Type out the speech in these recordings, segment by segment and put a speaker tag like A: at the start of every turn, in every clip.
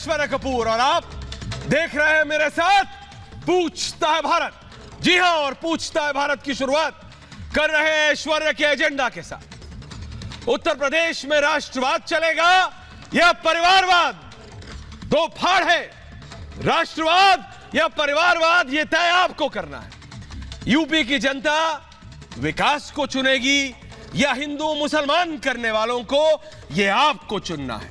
A: ऐश्वर्या कपूर और आप देख रहे हैं मेरे साथ पूछता है भारत। जी हां, और पूछता है भारत की शुरुआत कर रहे हैं ऐश्वर्या के एजेंडा के साथ। उत्तर प्रदेश में राष्ट्रवाद चलेगा या परिवारवाद? दो फाड़ है, राष्ट्रवाद या परिवारवाद, यह तय आपको करना है। यूपी की जनता विकास को चुनेगी या हिंदू मुसलमान करने वालों को, यह आपको चुनना है।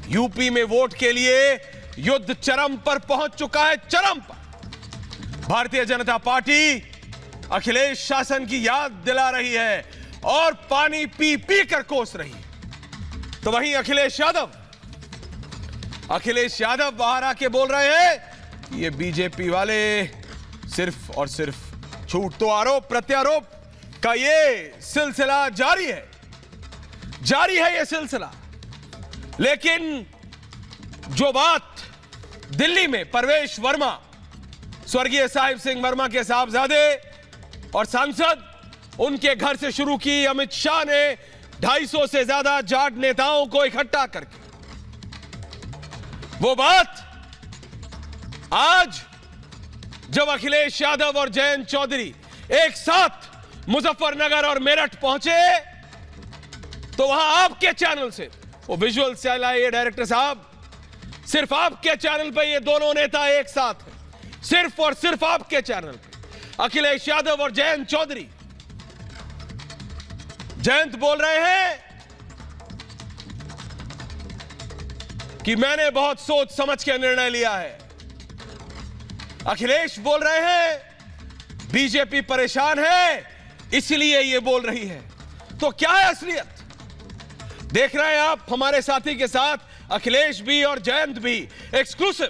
A: यूपी में वोट के लिए युद्ध चरम पर पहुंच चुका है, चरम पर। भारतीय जनता पार्टी अखिलेश शासन की याद दिला रही है और पानी पी पी कर कोस रही है। तो वहीं अखिलेश यादव बाहर आके बोल रहे हैं कि ये बीजेपी वाले सिर्फ और सिर्फ झूठ, तो आरोप प्रत्यारोप का ये सिलसिला जारी है ये सिलसिला। लेकिन जो बात दिल्ली में परवेश वर्मा, स्वर्गीय साहिब सिंह वर्मा के साहबजादे और सांसद, उनके घर से शुरू की अमित शाह ने 250 से ज्यादा जाट नेताओं को इकट्ठा करके, वो बात आज जब अखिलेश यादव और जयंत चौधरी एक साथ मुजफ्फरनगर और मेरठ पहुंचे तो वहां आपके चैनल से वो विजुअल से लाए डायरेक्टर साहब, सिर्फ आपके चैनल पे ये दोनों नेता एक साथ हैं, सिर्फ और सिर्फ आपके चैनल पे अखिलेश यादव और जयंत चौधरी। जयंत बोल रहे हैं कि मैंने बहुत सोच समझ के निर्णय लिया है। अखिलेश बोल रहे हैं बीजेपी परेशान है इसलिए ये बोल रही है। तो क्या है असलियत? देख रहे हैं आप हमारे साथी के साथ, अखिलेश भी और जयंत भी, एक्सक्लूसिव,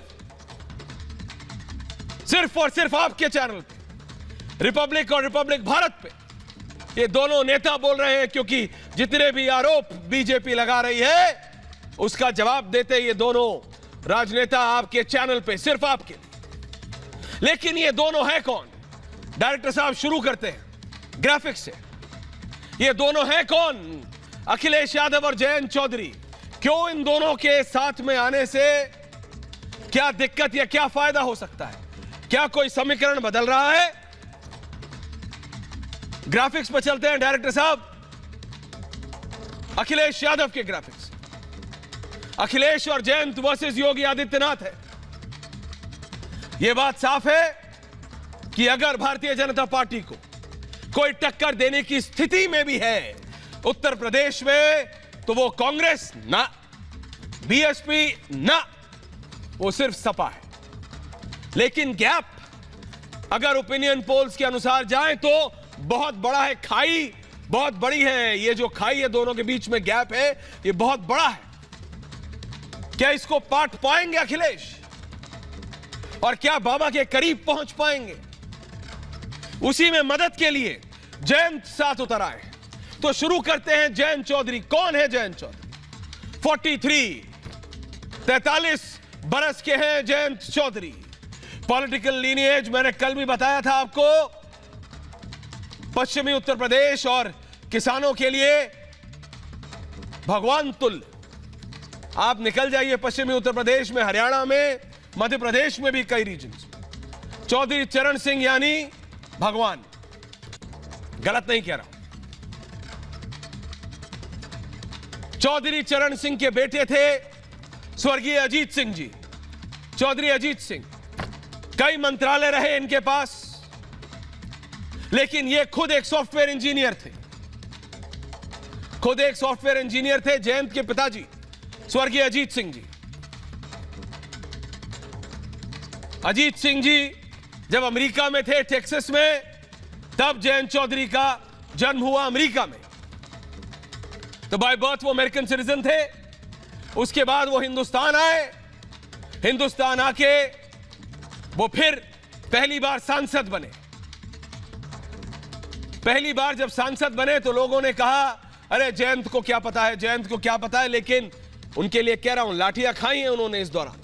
A: सिर्फ और सिर्फ आपके चैनल पे, रिपब्लिक और रिपब्लिक भारत पे। ये दोनों नेता बोल रहे हैं क्योंकि जितने भी आरोप बीजेपी लगा रही है उसका जवाब देते ये दोनों राजनेता आपके चैनल पे, सिर्फ आपके लिए। लेकिन ये दोनों है कौन? डायरेक्टर साहब शुरू करते हैं ग्राफिक्स से। ये दोनों हैं कौन? अखिलेश यादव और जयंत चौधरी। क्यों इन दोनों के साथ में आने से क्या दिक्कत या क्या फायदा हो सकता है? क्या कोई समीकरण बदल रहा है? ग्राफिक्स पर चलते हैं डायरेक्टर साहब। अखिलेश यादव के ग्राफिक्स, अखिलेश और जयंत वर्सेस योगी आदित्यनाथ है। यह बात साफ है कि अगर भारतीय जनता पार्टी को कोई टक्कर देने की स्थिति में भी है उत्तर प्रदेश में, तो वो कांग्रेस ना, बीएसपी ना, वो सिर्फ सपा है। लेकिन गैप अगर ओपिनियन पोल्स के अनुसार जाएं तो बहुत बड़ा है, खाई बहुत बड़ी है। ये जो खाई है दोनों के बीच में गैप है, ये बहुत बड़ा है। क्या इसको पाट पाएंगे अखिलेश? और क्या बाबा के करीब पहुंच पाएंगे? उसी में मदद के लिए जयंत साथ उतर आए। तो शुरू करते हैं जयंत चौधरी। कौन है जयंत चौधरी? 43 बरस के हैं जयंत चौधरी। पॉलिटिकल लीनिएज मैंने कल भी बताया था आपको, पश्चिमी उत्तर प्रदेश और किसानों के लिए भगवान तुल्य। आप निकल जाइए पश्चिमी उत्तर प्रदेश में, हरियाणा में, मध्य प्रदेश में भी कई रीजन्स में चौधरी चरण सिंह यानी भगवान। गलत नहीं कह रहा। चौधरी चरण सिंह के बेटे थे स्वर्गीय अजीत सिंह जी, चौधरी अजीत सिंह। कई मंत्रालय रहे इनके पास, लेकिन ये खुद एक सॉफ्टवेयर इंजीनियर थे। जयंत के पिताजी स्वर्गीय अजीत सिंह जी। अजीत सिंह जी जब अमेरिका में थे, टेक्सास में, तब जयंत चौधरी का जन्म हुआ अमेरिका में। तो बाय बर्थ वो अमेरिकन सिटीजन थे। उसके बाद वो हिंदुस्तान आए। हिंदुस्तान आके वो फिर पहली बार सांसद बने। पहली बार जब सांसद बने तो लोगों ने कहा अरे जयंत को क्या पता है, जयंत को क्या पता है। लेकिन उनके लिए कह रहा हूं, लाठियां खाई हैं उन्होंने इस दौरान,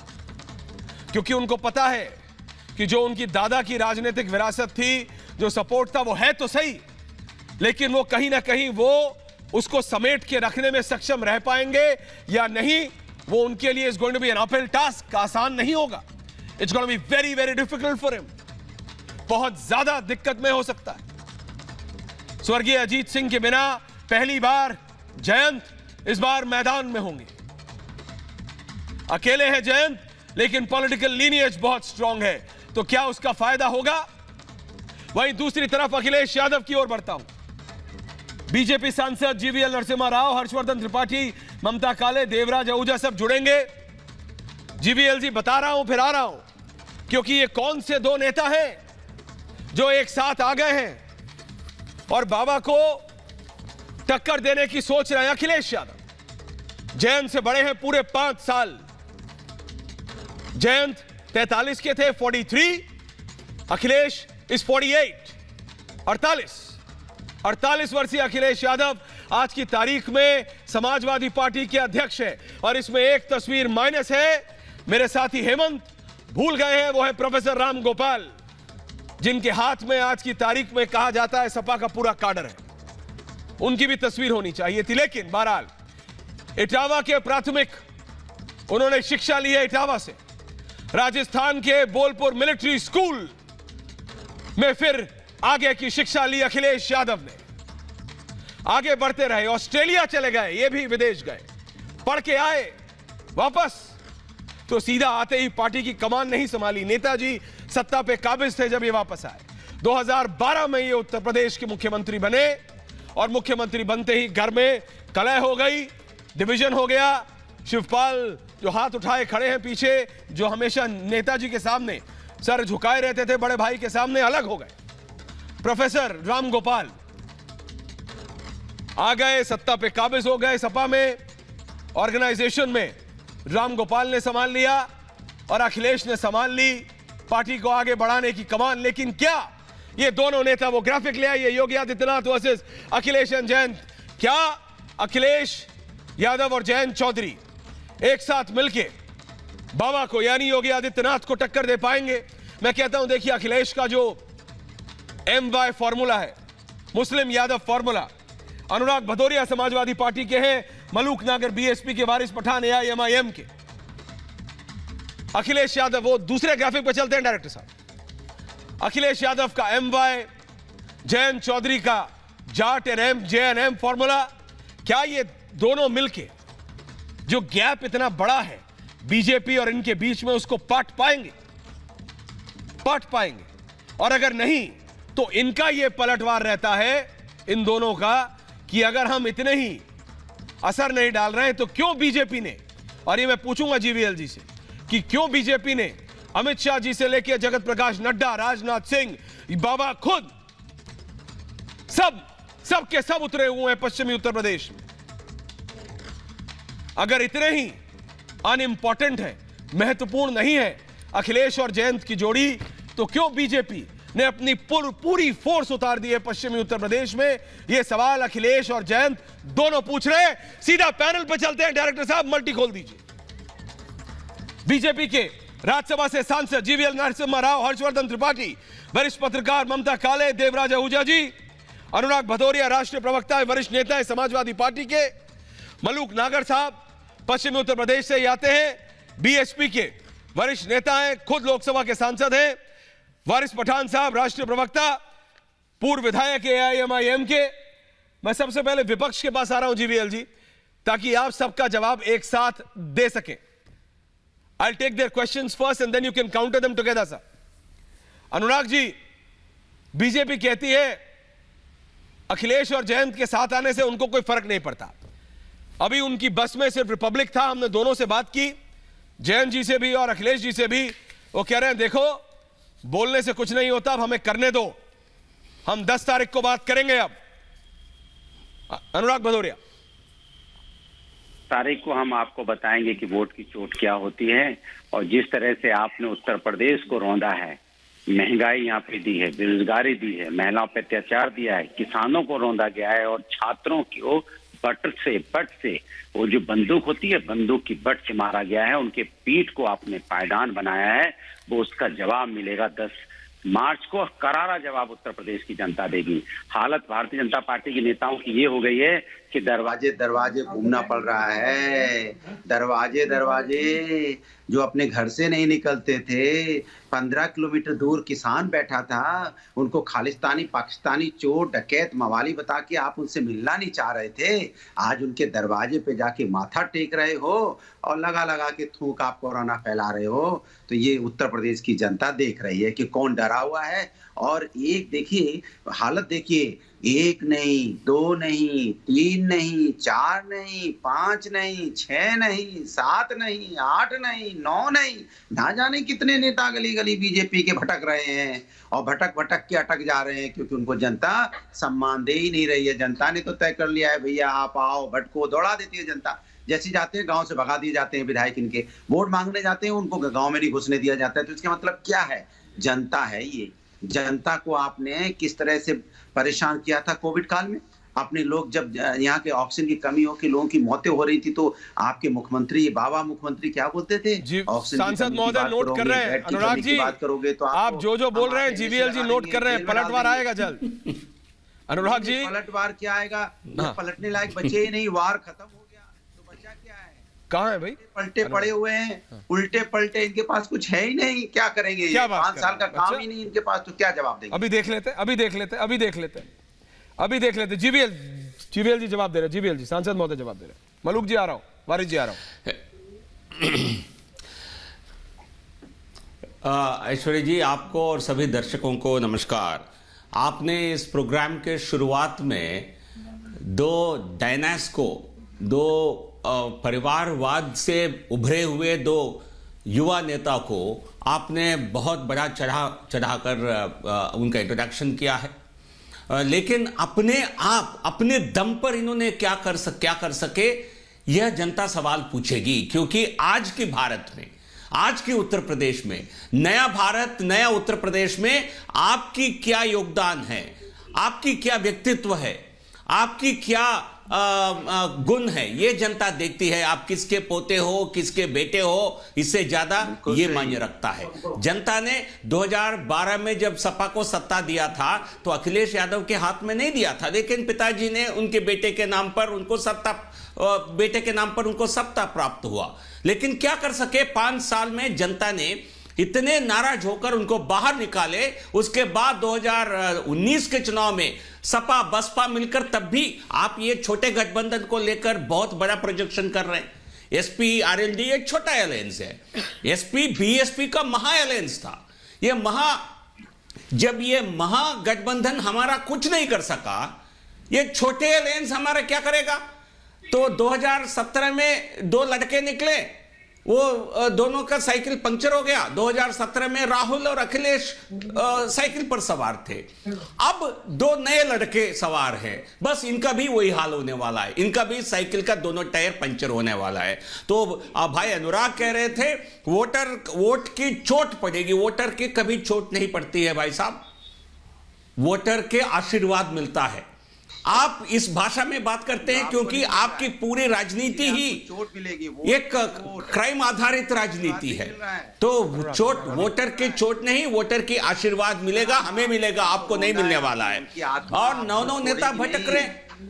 A: क्योंकि उनको पता है कि जो उनकी दादा की राजनीतिक विरासत थी, जो सपोर्ट था, वो है तो सही, लेकिन वो कहीं ना कहीं वो उसको समेट के रखने में सक्षम रह पाएंगे या नहीं, वो उनके लिए is going to be an uphill task, आसान नहीं होगा। It's going to be very very difficult for him, बहुत ज्यादा दिक्कत में हो सकता है। स्वर्गीय अजीत सिंह के बिना पहली बार जयंत इस बार मैदान में होंगे। अकेले हैं जयंत, लेकिन पॉलिटिकल लीनिएज बहुत स्ट्रांग है, तो क्या उसका फायदा होगा? वहीं दूसरी तरफ अखिलेश यादव की ओर बढ़ता हूं। बीजेपी सांसद जीवीएल नरसिम्हा राव, हर्षवर्धन त्रिपाठी, ममता काले, देवराज आहूजा सब जुड़ेंगे। जीवीएल जी बता रहा हूं, फिर आ रहा हूं, क्योंकि ये कौन से दो नेता हैं जो एक साथ आ गए हैं और बाबा को टक्कर देने की सोच रहे हैं। अखिलेश यादव जयंत से बड़े हैं पूरे 5 साल। जयंत 43 के थे, 43, अखिलेश इस 48, 48 वर्षीय अखिलेश यादव आज की तारीख में समाजवादी पार्टी के अध्यक्ष है। और इसमें एक तस्वीर माइनस है, मेरे साथी हेमंत भूल गए हैं, वो है प्रोफेसर राम गोपाल, जिनके हाथ में आज की तारीख में कहा जाता है सपा का पूरा काडर है। उनकी भी तस्वीर होनी चाहिए थी, लेकिन बहरहाल इटावा के प्राथमिक उन्होंने शिक्षा ली है इटावा से। राजस्थान के बोलपुर मिलिट्री स्कूल में फिर आगे की शिक्षा ली अखिलेश यादव ने। आगे बढ़ते रहे, ऑस्ट्रेलिया चले गए, ये भी विदेश गए, पढ़ के आए वापस, तो सीधा आते ही पार्टी की कमान नहीं संभाली। नेताजी सत्ता पे काबिज थे जब ये वापस आए। 2012 में ये उत्तर प्रदेश के मुख्यमंत्री बने और मुख्यमंत्री बनते ही घर में कलह हो गई, डिवीजन हो गया। शिवपाल जो हाथ उठाए खड़े हैं पीछे, जो हमेशा नेताजी के सामने सर झुकाए रहते थे बड़े भाई के सामने, अलग हो गए। प्रोफेसर राम गोपाल आ गए, सत्ता पे काबिज हो गए। सपा में ऑर्गेनाइजेशन में राम गोपाल ने संभाल लिया और अखिलेश ने संभाल ली पार्टी को आगे बढ़ाने की कमान। लेकिन क्या ये दोनों नेता, वो ग्राफिक ले आइए, योगी आदित्यनाथ वर्सेस अखिलेश एंड जयंत, क्या अखिलेश यादव और जयंत चौधरी एक साथ मिलके बाबा को यानी योगी आदित्यनाथ को टक्कर दे पाएंगे? मैं कहता हूं देखिए, अखिलेश का जो MY फॉर्मूला है, मुस्लिम यादव फॉर्मूला, अनुराग भदौरिया समाजवादी पार्टी के हैं, मलूक नागर BSP के, वारिस पठान AIMIM के, अखिलेश यादव, वो दूसरे ग्राफिक पे चलते हैं डायरेक्टर साहब। अखिलेश यादव का MY, जयंत चौधरी का जाट NM JNM फॉर्मूला, क्या ये दोनों मिलके जो गैप इतना बड़ा है बीजेपी और इनके बीच में, उसको पाट पाएंगे? और अगर नहीं तो इनका यह पलटवार रहता है इन दोनों का कि अगर हम इतने ही असर नहीं डाल रहे हैं तो क्यों बीजेपी ने, और ये मैं पूछूंगा जीवीएल जी से, कि क्यों बीजेपी ने अमित शाह जी से लेकर जगत प्रकाश नड्डा, राजनाथ सिंह, बाबा खुद, सब के सब उतरे हुए हैं पश्चिमी उत्तर प्रदेश में। अगर इतने ही अनइंपॉर्टेंट है, महत्वपूर्ण नहीं है अखिलेश और जयंत की जोड़ी, तो क्यों बीजेपी ने अपनी पूरी फोर्स उतार दी है पश्चिमी उत्तर प्रदेश में? यह सवाल अखिलेश और जयंत दोनों पूछ रहे हैं। सीधा पैनल पर चलते हैं, डायरेक्टर साहब मल्टी खोल दीजिए। बीजेपी के राज्यसभा से सांसद जीवीएल नरसिम्हा राव, हर्षवर्धन त्रिपाठी, वरिष्ठ पत्रकार ममता काले, देवराज आहूजा जी, अनुराग भदौरिया राष्ट्रीय प्रवक्ता है, वरिष्ठ नेता है समाजवादी पार्टी के, मलूक नागर साहब पश्चिमी उत्तर प्रदेश से आते हैं, BSP के वरिष्ठ नेता हैं, खुद लोकसभा के सांसद हैं, वारिस पठान साहब राष्ट्रीय प्रवक्ता, पूर्व विधायक AIMIM के। मैं सबसे पहले विपक्ष के पास आ रहा हूं जीवीएल जी, ताकि आप सबका जवाब एक साथ दे सकें। I'll take their questions first and then you can counter them together, sir. Anurag ji, BJP कहती है अखिलेश और जयंत के साथ आने से उनको कोई फर्क नहीं पड़ता। अभी उनकी बस में सिर्फ रिपब्लिक था, हमने दोनों से बात की, जयंत जी से भी और अखिलेश जी से भी। वो कह रहे हैं देखो, बोलने से कुछ नहीं होता, अब हमें करने दो, हम 10 तारीख को बात करेंगे। अब अनुराग भदौरिया,
B: तारीख को हम आपको बताएंगे कि वोट की चोट क्या होती है। और जिस तरह से आपने उत्तर प्रदेश को रौंदा है, महंगाई यहाँ पे दी है, बेरोजगारी दी है, महिलाओं पे अत्याचार दिया है, किसानों को रौंदा गया है और छात्रों को बट से वो जो बंदूक होती है, बंदूक की बट से मारा गया है, उनके पीठ को आपने पायदान बनाया है। वो उसका जवाब मिलेगा 10 मार्च को, करारा जवाब उत्तर प्रदेश की जनता देगी। हालत भारतीय जनता पार्टी के नेताओं की ये हो गई है कि दरवाजे दरवाजे घूमना पड़ रहा है। दरवाजे दरवाजे जो अपने घर से नहीं निकलते थे, 15 किलोमीटर दूर किसान बैठा था, उनको खालिस्तानी पाकिस्तानी चोर डकैत मवाली बता के आप उनसे मिलना नहीं चाह रहे थे। आज उनके दरवाजे पे जाके माथा टेक रहे हो और लगा लगा के थूक आप कोरोना फैला रहे हो। तो ये उत्तर प्रदेश की जनता देख रही है कि कौन डरा हुआ है। और एक देखिए हालत, देखिए, 1 नहीं, 2 नहीं, 3 नहीं, 4 नहीं, 5 नहीं, 6 नहीं, 7 नहीं, 8 नहीं, 9 नहीं, ना जाने कितने नेता गली गली बीजेपी के भटक रहे हैं और भटक भटक के अटक जा रहे हैं, क्योंकि उनको जनता सम्मान दे ही नहीं रही है। जनता ने तो तय कर लिया है, भैया आप आओ, भटको, दौड़ा देती है जनता। जैसे जाते हैं गांव से भगा दिए जाते हैं विधायक, इनके वोट मांगने जाते हैं उनको गांव में नहीं घुसने दिया जाता है। तो इसका मतलब क्या है? जनता है ये। जनता को आपने किस तरह से परेशान किया था कोविड काल में। अपने लोग जब यहाँ के ऑक्सीजन की कमी हो कि लोगों की मौतें हो रही थी, तो आपके मुख्यमंत्री, बाबा मुख्यमंत्री क्या बोलते थे?
A: सांसद महोदय नोट कर रहे हैं, अनुराग जी बात करोगे तो आप जो बोल रहे हैं जीवीएल जी नोट कर रहे हैं। पलटवार आएगा जल्द। अनुराग जी,
B: पलटवार क्या आएगा? पलटने लायक बचे ही नहीं, वार खत्म हो गया, तो बचा क्या है?
A: कहाँ है भाई?
B: पलटे पड़े हुए हैं, उल्टे पलटे, इनके पास कुछ है ही नहीं। क्या करेंगे? 5 साल का काम ही नहीं इनके पास, तो क्या जवाब देंगे?
A: अभी देख लेते। जीवीएल जी जवाब दे रहे, जीवीएल जी सांसद महोदय जवाब दे रहे। मलूक जी आ रहा हूं, वारिस जी आ रहा हूं।
C: ऐश्वर्य जी, आपको और सभी दर्शकों को नमस्कार। आपने इस प्रोग्राम के शुरुआत में दो परिवारवाद से उभरे हुए 2 युवा नेता को आपने बहुत बड़ा चढ़ाकर उनका इंट्रोडक्शन किया है। लेकिन अपने दम पर इन्होंने क्या कर सके, यह जनता सवाल पूछेगी। क्योंकि आज के भारत में, आज के उत्तर प्रदेश में, नया भारत, नया उत्तर प्रदेश में आपकी क्या योगदान है, आपकी क्या व्यक्तित्व है, आपकी क्या गुण है, ये जनता देखती है। आप किसके पोते हो, किसके बेटे हो, इससे ज्यादा ये मायने रखता है। जनता ने 2012 में जब सपा को सत्ता दिया था तो अखिलेश यादव के हाथ में नहीं दिया था, लेकिन पिताजी ने उनके बेटे के नाम पर उनको सत्ता प्राप्त हुआ। लेकिन क्या कर सके? 5 साल में जनता ने इतने नाराज होकर उनको बाहर निकाले। उसके बाद 2019 के चुनाव में सपा बसपा मिलकर, तब भी आप ये छोटे गठबंधन को लेकर बहुत बड़ा प्रोजेक्शन कर रहे हैं। एसपी आरएलडी एक छोटा अलायंस है, एसपी बीएसपी का महा अलायंस था। जब ये महागठबंधन हमारा कुछ नहीं कर सका, ये छोटे अलायंस हमारा क्या करेगा? तो 2017 में 2 लड़के निकले, वो दोनों का साइकिल पंक्चर हो गया। 2017 में राहुल और अखिलेश साइकिल पर सवार थे। अब 2 नए लड़के सवार हैं, बस इनका भी वही हाल होने वाला है, इनका भी साइकिल का दोनों टायर पंक्चर होने वाला है। तो भाई अनुराग कह रहे थे वोट की चोट पड़ेगी। वोटर की कभी चोट नहीं पड़ती है भाई साहब, वोटर के आशीर्वाद मिलता है। आप इस भाषा में बात करते हैं क्योंकि आपकी पूरी राजनीति ही एक क्राइम आधारित राजनीति है। तो चोट वोटर की चोट नहीं, वोटर की आशीर्वाद मिलेगा, हमें मिलेगा, आपको नहीं मिलने वाला है। और 9 नेता भटक रहे,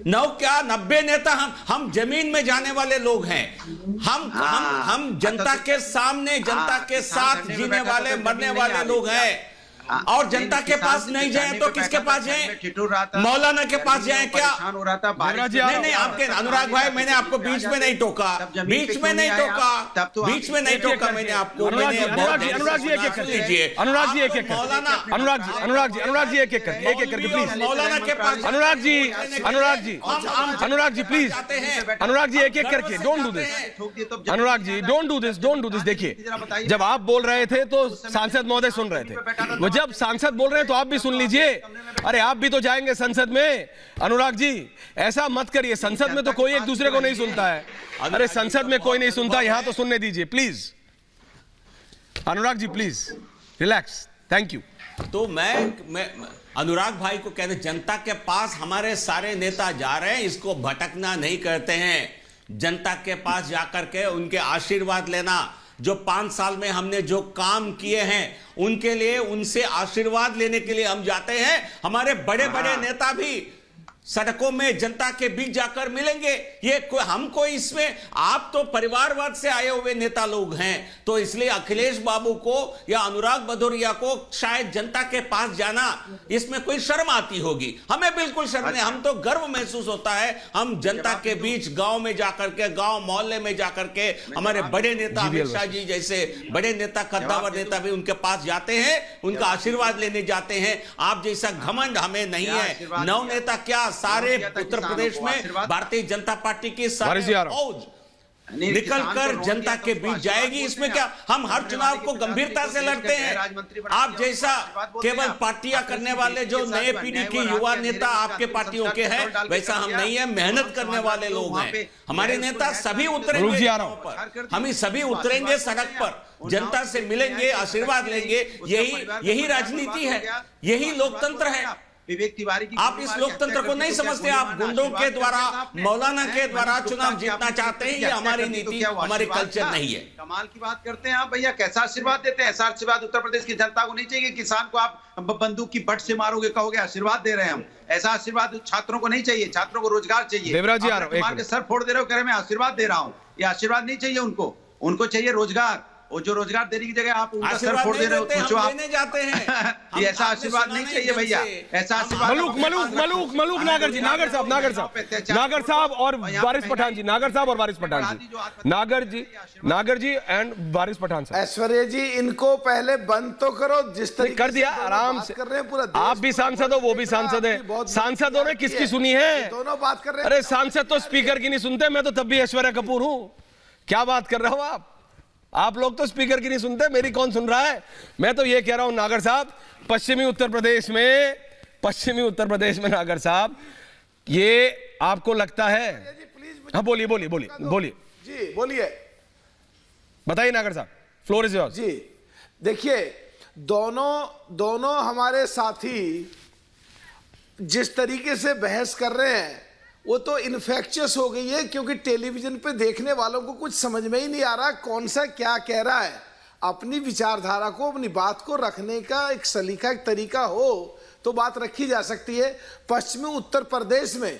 C: 9 क्या 90 नेता। हम जमीन में जाने वाले लोग हैं। हम जनता के सामने, जनता के साथ जीने वाले, मरने वाले लोग हैं। और जनता के पास नहीं जाए तो किसके पास जाए? मौलाना के पास जाए क्या? नहीं, आपके अनुराग भाई, मैंने आपको बीच में नहीं टोका, बीच में नहीं टोका मैंने आपको।
A: अनुराग जी एक एक करके प्लीज।
C: मौलाना के पास
A: अनुराग जी प्लीज, अनुराग जी एक एक करके, don't do this Anurag ji, don't do this. देखिए, जब आप बोल रहे थे तो सांसद महोदय सुन रहे थे, जब सांसद बोल रहे हैं तो आप भी सुन लीजिए। अरे आप भी तो जाएंगे संसद में। अनुराग जी ऐसा मत करिए, संसद में तो कोई एक दूसरे को नहीं सुनता है। अरे संसद में कोई नहीं सुनता, यहां तो सुनने दीजिए please. Anurag ji please relax, thank you.
C: तो मैं अनुराग भाई को कहते, जनता के पास हमारे सारे नेता जा रहे हैं, इसको भटकना नहीं करते हैं। जनता के पास जाकर के उनके आशीर्वाद लेना, जो 5 साल में हमने जो काम किए हैं उनके लिए, उनसे आशीर्वाद लेने के लिए हम जाते हैं। हमारे बड़े बड़े नेता भी सड़कों में जनता के बीच जाकर मिलेंगे। ये हमको इसमें, आप तो परिवारवाद से आए हुए नेता लोग हैं, तो इसलिए अखिलेश बाबू को या अनुराग भदौरिया को शायद जनता के पास जाना इसमें कोई शर्म आती होगी। हमें बिल्कुल शर्म नहीं, हम तो गर्व महसूस होता है। हम जनता के बीच गांव में जाकर के, गांव मोहल्ले में जाकर के, हमारे बड़े नेता अमित शाह जी जैसे बड़े नेता, कद्दावर नेता भी उनके पास जाते हैं, उनका आशीर्वाद लेने जाते हैं। आप जैसा घमंड हमें नहीं है। नौ नेता क्या, सारे उत्तर प्रदेश में भारतीय जनता पार्टी की सारी फौज निकल कर जनता के बीच जाएगी। इसमें क्या, हम हर चुनाव को गंभीरता से लड़ते हैं। आप जैसा केवल पार्टियां करने वाले जो नए पीढ़ी के युवा नेता आपके पार्टियों के हैं, वैसा हम नहीं है। मेहनत करने वाले लोग हैं हमारे नेता। सभी उतरेंगे पर, हम सभी उतरेंगे सड़क पर, जनता से मिलेंगे, आशीर्वाद लेंगे। यही राजनीति है, यही लोकतंत्र है।
D: विवेक तिवारी की
C: आप इस लोकतंत्र को नहीं समझते। आप गुंडों के द्वारा, मौलाना के द्वारा चुनाव जीतना चाहते हैं। ये हमारी नीति, हमारी कल्चर नहीं है।
D: कमाल की बात करते हैं आप भैया, कैसा आशीर्वाद देते हैं। ऐसा आशीर्वाद उत्तर प्रदेश की जनता को नहीं चाहिए। किसान को आप बंदूक की बट से मारोगे, कहोगे आशीर्वाद दे रहे हैं हम। ऐसा आशीर्वाद छात्रों को नहीं चाहिए। छात्रों को रोजगार चाहिए।
A: देवराज जी,
D: मार के सर फोड़ दे रहे हो, कह रहे मैं आशीर्वाद दे रहा हूँ। ये आशीर्वाद नहीं चाहिए उनको। उनको चाहिए रोजगार, और जो रोजगार देने की जगह आप उनका सर फोड़ दे रहे हो। सोचो आप
C: जाते हैं।
D: ये ऐसा आशीर्वाद नहीं चाहिए भैया, ऐसा आशीर्वाद।
A: मलूक नागर जी, नागर साहब और वारिस पठान जी, नागर जी एंड वारिस पठान साहब।
E: ऐश्वर्या जी, इनको पहले बंद तो करो। जिस तरीके
A: कर दिया, आराम से
E: कर रहे हैं पूरा।
A: आप भी सांसद हो, वो भी सांसद है। सांसदों ने किसकी सुनी है?
E: दोनों बात कर रहे हैं।
A: अरे सांसद तो स्पीकर की नहीं सुनते। मैं तो तब भी ऐश्वर्या कपूर हूं। क्या बात कर रहे हो आप लोग तो स्पीकर की नहीं सुनते, मेरी कौन सुन रहा है? मैं तो ये कह रहा हूं नागर साहब, पश्चिमी उत्तर प्रदेश में नागर साहब, ये आपको लगता है? हाँ बोलिए
E: जी, बोलिए,
A: बताइए नागर साहब, फ्लोर इज योर्स।
E: जी देखिए, दोनों हमारे साथी जिस तरीके से बहस कर रहे हैं वो तो इन्फेक्शियस हो गई है, क्योंकि टेलीविजन पे देखने वालों को कुछ समझ में ही नहीं आ रहा कौन सा क्या कह रहा है। अपनी विचारधारा को, अपनी बात को रखने का एक सलीका, एक तरीका हो तो बात रखी जा सकती है। पश्चिमी उत्तर प्रदेश में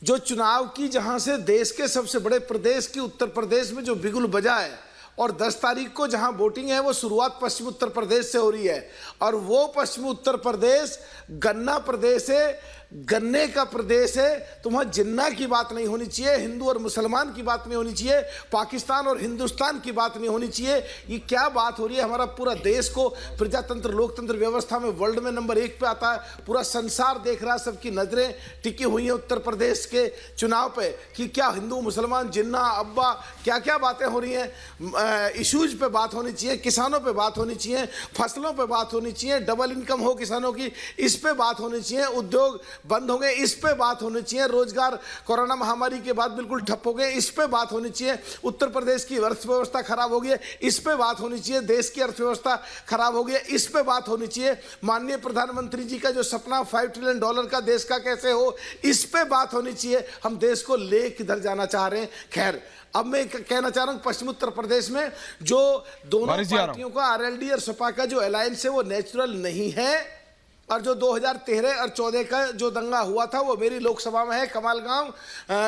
E: जो चुनाव की, जहां से देश के सबसे बड़े प्रदेश की उत्तर प्रदेश में जो बिगुल बजा है, और 10 तारीख को जहां वोटिंग है वो शुरुआत पश्चिमी उत्तर प्रदेश से हो रही है। और वो पश्चिमी उत्तर प्रदेश गन्ना प्रदेश है, गन्ने का प्रदेश है। तो वहाँ जिन्ना की बात नहीं होनी चाहिए, हिंदू और मुसलमान की बात नहीं होनी चाहिए, पाकिस्तान और हिंदुस्तान की बात नहीं होनी चाहिए। ये क्या बात हो रही है? हमारा पूरा देश को प्रजातंत्र, लोकतंत्र व्यवस्था में वर्ल्ड में नंबर 1 पे आता है। पूरा संसार देख रहा है, सबकी नजरें टिकी हुई हैं उत्तर प्रदेश के चुनाव पे कि क्या हिंदू मुसलमान, जिन्ना, अब्बा, क्या क्या बातें हो रही हैं। इश्यूज पे बात होनी चाहिए, किसानों पे बात होनी चाहिए, फसलों पे बात होनी चाहिए, डबल इनकम हो किसानों की, इस पे बात होनी चाहिए, उद्योग बंद हो गए, इस पे बात होनी चाहिए, रोजगार कोरोना महामारी के बाद बिल्कुल ठप हो गए, इस पे बात होनी चाहिए, उत्तर प्रदेश की अर्थव्यवस्था खराब हो गई है, इस पे बात होनी चाहिए, देश की अर्थव्यवस्था खराब हो गई है, इस पे बात होनी चाहिए, माननीय प्रधानमंत्री जी का जो सपना $5 ट्रिलियन का देश का कैसे हो, इस पे बात होनी चाहिए। हम देश को ले किधर जाना चाह रहे हैं? खैर, अब मैं कहना चाह रहा हूं, पश्चिम उत्तर प्रदेश में जो दोनों पार्टियों का, आरएलडी और सपा का जो अलायंस है वो नेचुरल नहीं है। और जो 2013 और 14 का जो दंगा हुआ था वो मेरी लोकसभा में है, कमालगांव,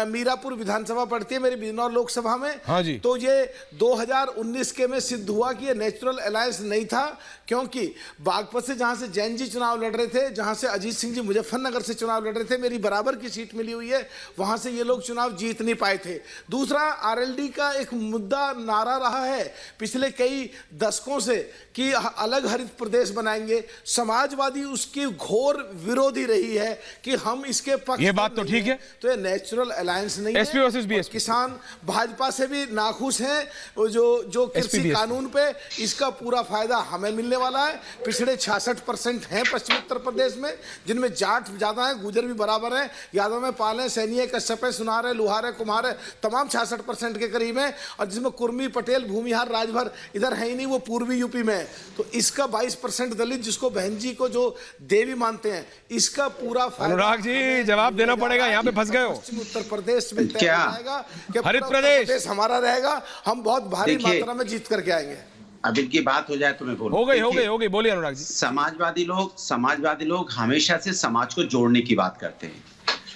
E: मीरापुर विधानसभा पड़ती है मेरी बिजनौर लोकसभा में।
A: हाँ जी।
E: तो ये 2019 के में सिद्ध हुआ कि ये नेचुरल अलायंस नहीं था, क्योंकि बागपत से जहां से जैन जी चुनाव लड़ रहे थे, जहां से अजीत सिंह जी मुजफ्फरनगर से चुनाव लड़ रहे थे, मेरी बराबर की सीट मिली हुई है, वहां से ये लोग चुनाव जीत नहीं पाए थे। दूसरा, आरएलडी का एक मुद्दा, नारा रहा है पिछले कई दशकों से कि अलग हरित प्रदेश बनाएंगे। समाजवादी उसकी घोर विरोधी रही है कि हम इसके पक्ष।
A: ये बात तो ठीक है।
E: तो ये नेचुरल अलायंस नहीं
A: एसपी वर्सेस बीएसपी।
E: किसान भाजपा से भी नाखुश हैं। जो कृषि कानून पे, इसका पूरा फायदा हमें मिलने वाला है। पिछड़े 66% हैं पश्चिम उत्तर प्रदेश में, जिनमें जाट ज्यादा है, गुजर भी बराबर है, यादव में पाले, सैनी है, कश्यप है, सुनार है, लुहार है, कुम्हार है, तमाम 66% के करीब है। और जिसमें कुर्मी, पटेल, भूमिहार, राजभर इधर है ही नहीं, वो पूर्वी यूपी में है। तो इसका 22% दलित, जिसको बहन जी को जो देवी मानते हैं, इसका पूरा फायदा।
A: अनुराग जी, जवाब देना पड़ेगा, यहाँ पे फंस गए हो।
E: पश्चिम उत्तर प्रदेश में
D: क्या
A: हरित प्रदेश
E: हमारा रहेगा, हम बहुत भारी मात्रा में जीत करके आएंगे।
D: अब इनकी बात हो जाए तो मैं बोलूं।
A: हो गई, बोलिए अनुराग जी।
D: समाजवादी लोग हमेशा से समाज को जोड़ने की बात करते हैं।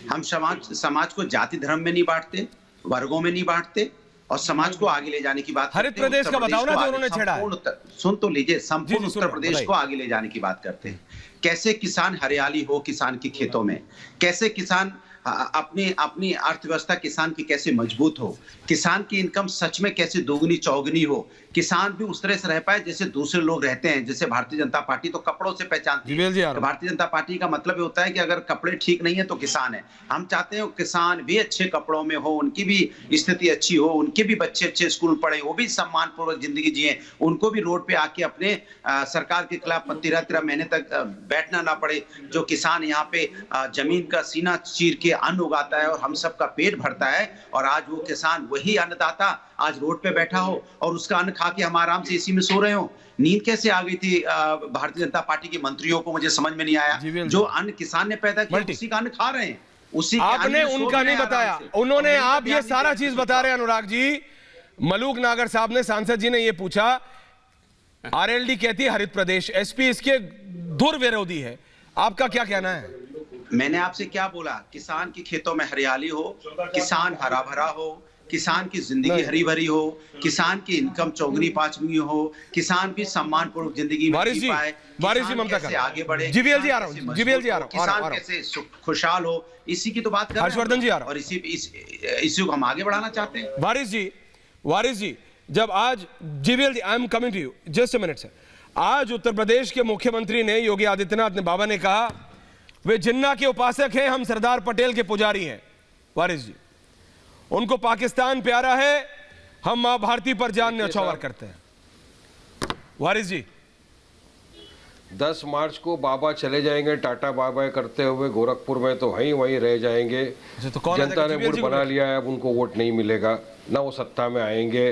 D: हम समाज को जाति धर्म में नहीं बांटते, वर्गों में नहीं बांटते, और समाज को आगे ले जाने की बात
A: हरित
D: करते हैं।
A: प्रदेश का
D: उत्तर
A: बताओ ना
D: को
A: जो
D: आगे-
A: उन्होंने छेड़ा है।
D: संपूर्ण सुन तो लीजिए,
A: जी,
D: संपूर्ण
A: सुन
D: उत्तर
A: रहा हूं,
D: प्रदेश को
A: बताइए।
D: आगे ले जाने की बात करते हैं। कैसे किसान हरियाली हो किसान के खेतों में, कैसे किसान अपनी अपनी अर्थव्यवस्था किसान की कैसे मजबूत हो, किसान की इनकम सच में कैसे दोगुनी चौगुनी हो, किसान भी उस तरह से रह पाए जैसे दूसरे लोग रहते हैं। जैसे भारतीय जनता पार्टी तो कपड़ों से पहचानती
A: जीवीएल जी, आ
D: है।
A: रहा हूं।
D: भारतीय जनता पार्टी का मतलब ये होता है कि अगर कपड़े ठीक नहीं है तो किसान है। हम चाहते हैं किसान भी अच्छे कपड़ों में हो, उनकी भी स्थिति अच्छी हो, उनके भी बच्चे अच्छे स्कूल पढ़े, वो भी सम्मान पूर्वक जिंदगी जिए, उनको भी रोड पे आके अपने सरकार के खिलाफ 13 महीने तक बैठना ना पड़े। जो किसान यहाँ पे जमीन का सीना चीर के अन्न उगाता है और हम सबका पेट भरता है, और आज वो किसान वही अन्नदाता आज रोड पे बैठा हो और उसका अन्न खा के हम आराम से इसी में सो रहे हो। नींद कैसे आ गई थी भारतीय जनता पार्टी के मंत्रियों को, मुझे समझ में नहीं आया।
A: जीवीएल
D: जो अन्न किसान ने पैदा किया
A: मल्टी।
D: उसी का अन्न खा रहे हैं, उसी के अन्न
A: आपने
D: में सो
A: उनका
D: रहे
A: नहीं
D: हैं
A: बताया,
D: आराम से।
A: उन्होंने,
D: और
A: आप ये
D: मेरे
A: सारा
D: बयान
A: चीज
D: की
A: बता रहे हैं। अनुराग जी, मलूक नागर साहब ने, सांसद जी ने ये पूछा, आरएलडी कहती है हरित प्रदेश, एसपी इसके दुर्विरोधी है, आपका क्या कहना है?
D: मैंने आपसे क्या बोला? किसान की खेतों में हरियाली हो, किसान हरा भरा हो, किसान की जिंदगी हरी भरी हो, किसान की इनकम चौगुनी पांचवी हो, किसान भी सम्मान पूर्वक जिंदगी में
A: वारिस
D: जी
A: जी,
D: पाए,
A: वारिस जी,
D: किसान
A: ममता
D: कैसे
A: कर।
D: आगे बढ़े,
A: जीवीएल जी
D: किसान
A: आ रहा हूं,
D: कैसे मजबूत
A: जीवीएल जी आ
D: हो,
A: रहा हूं, आ रहा हूं,
D: किसान कैसे खुशहाल हो, इसी की तो बात कर रहे हैं हम
A: हर्षवर्धन
D: लोग।
A: जी आ रहा हूं।
D: और इसी को हम आगे बढ़ाना चाहते हैं।
A: वारिस जी, जब आज GVL ji, I am coming to you just a minute sir. आज उत्तर प्रदेश के मुख्यमंत्री ने, योगी आदित्यनाथ ने, बाबा ने कहा वे जिन्ना के उपासक हैं, हम सरदार पटेल के पुजारी हैं। वारिस जी, उनको पाकिस्तान प्यारा है, हम मां भारती पर जान न्यौछावर करते हैं। वारिस जी,
F: 10 मार्च को बाबा चले जाएंगे टाटा बाय बाय करते हुए गोरखपुर में, तो वहीं रह जाएंगे।
A: तो कौन
F: जनता ने मूड बना लिया है, अब उनको वोट नहीं मिलेगा, ना वो सत्ता में आएंगे।